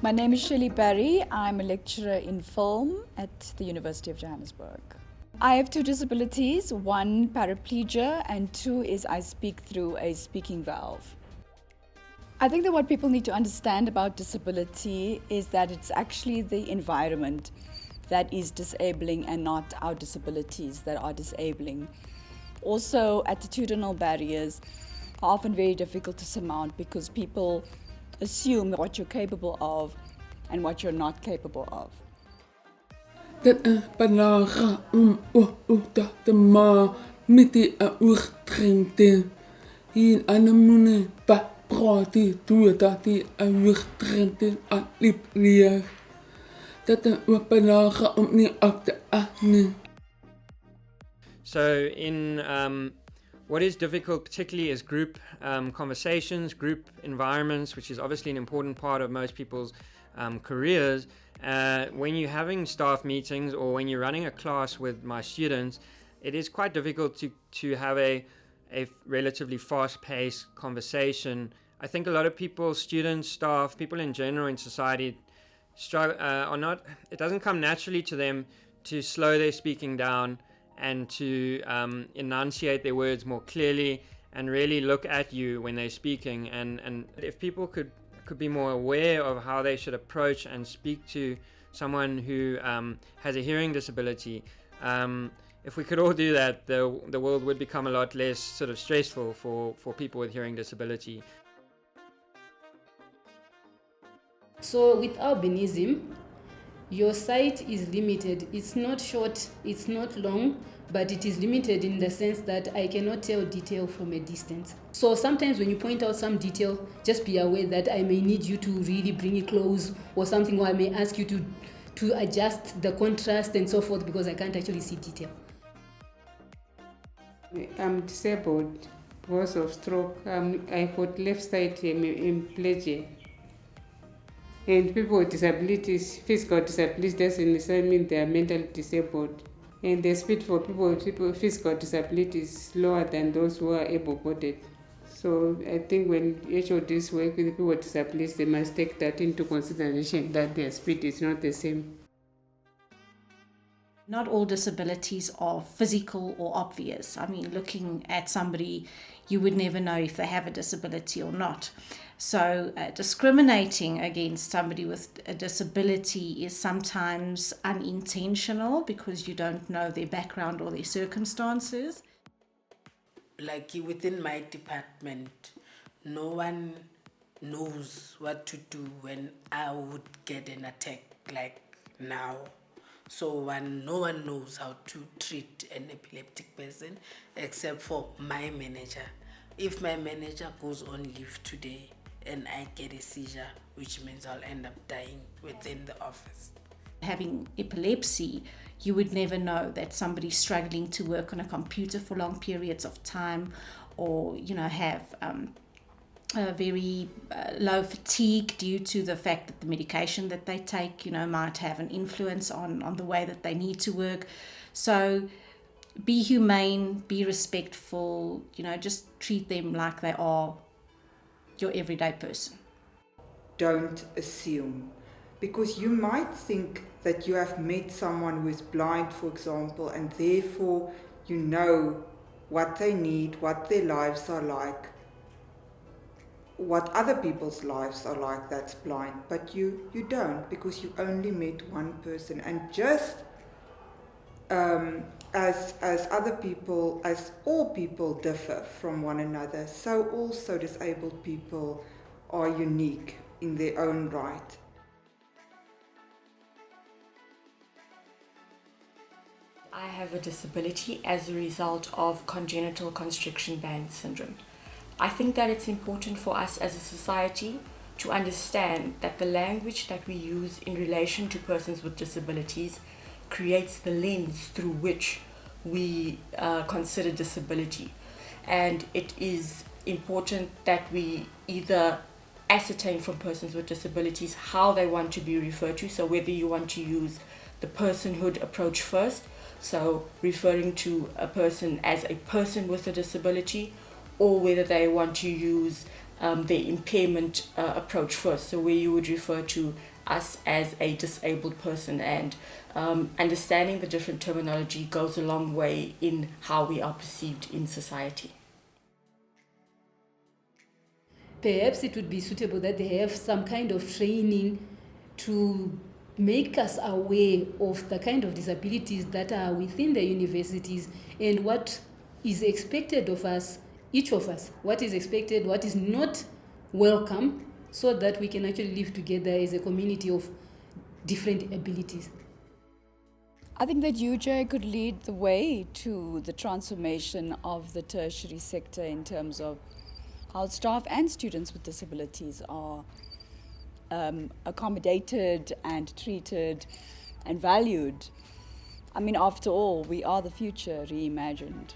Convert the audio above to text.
My name is Shirley Barry. I'm a lecturer in film at the University of Johannesburg. I have 2 disabilities, 1 paraplegia and 2 is I speak through a speaking valve. I think that what people need to understand about disability is that it's actually the environment that is disabling and not our disabilities that are disabling. Also, attitudinal barriers are often very difficult to surmount because people assume what you're capable of and what you're not capable of. Dit is belangrijk om dat te maken met die oortreden. Hier aan de moeder praten toe dat die oortreden aan liep leer. Dat is ook belangrijk om niet op te achten. So in what is difficult particularly is group conversations, group environments, which is obviously an important part of most people's careers. When you're having staff meetings or when you're running a class with my students, it is quite difficult to have a relatively fast-paced conversation. I think a lot of people, students, staff, people in general in society, it doesn't come naturally to them to slow their speaking down and to enunciate their words more clearly and really look at you when they're speaking. And if people could be more aware of how they should approach and speak to someone who has a hearing disability, if we could all do that, the world would become a lot less sort of stressful for people with hearing disability. So with albinism, your sight is limited. It's not short, it's not long, but it is limited in the sense that I cannot tell detail from a distance. So sometimes when you point out some detail, just be aware that I may need you to really bring it close or something, or I may ask you to adjust the contrast and so forth because I can't actually see detail. I'm disabled because of stroke. I've got left side hemiplegia. And people with disabilities, physical disabilities, doesn't necessarily mean they are mentally disabled. And the speed for people with physical disabilities is lower than those who are able-bodied. So I think when HODs work with people with disabilities, they must take that into consideration, that their speed is not the same. Not all disabilities are physical or obvious. I mean, looking at somebody, you would never know if they have a disability or not. So discriminating against somebody with a disability is sometimes unintentional because you don't know their background or their circumstances. Like within my department, no one knows what to do when I would get an attack like now. So no one knows how to treat an epileptic person except for my manager. If my manager goes on leave today and I get a seizure, which means I'll end up dying within the office. Having epilepsy, you would never know that somebody's struggling to work on a computer for long periods of time, or have very low fatigue due to the fact that the medication that they take, might have an influence on the way that they need to work. So be humane, be respectful, just treat them like they are your everyday person. Don't assume, because you might think that you have met someone who is blind, for example, and therefore you know what they need, what their lives are like, what other people's lives are like that's blind, but you don't, because you only met one person. And just as other people, as all people differ from one another, so also disabled people are unique in their own right. I have a disability as a result of congenital constriction band syndrome. I think that it's important for us as a society to understand that the language that we use in relation to persons with disabilities creates the lens through which we consider disability. And it is important that we either ascertain from persons with disabilities how they want to be referred to, so whether you want to use the personhood approach first, so referring to a person as a person with a disability, or whether they want to use the impairment approach first, so where you would refer to us as a disabled person, and understanding the different terminology goes a long way in how we are perceived in society. Perhaps it would be suitable that they have some kind of training to make us aware of the kind of disabilities that are within the universities and what is expected of us, each of us, what is expected, what is not welcome, so that we can actually live together as a community of different abilities. I think that UJ could lead the way to the transformation of the tertiary sector in terms of how staff and students with disabilities are accommodated and treated and valued. I mean, after all, we are the future reimagined.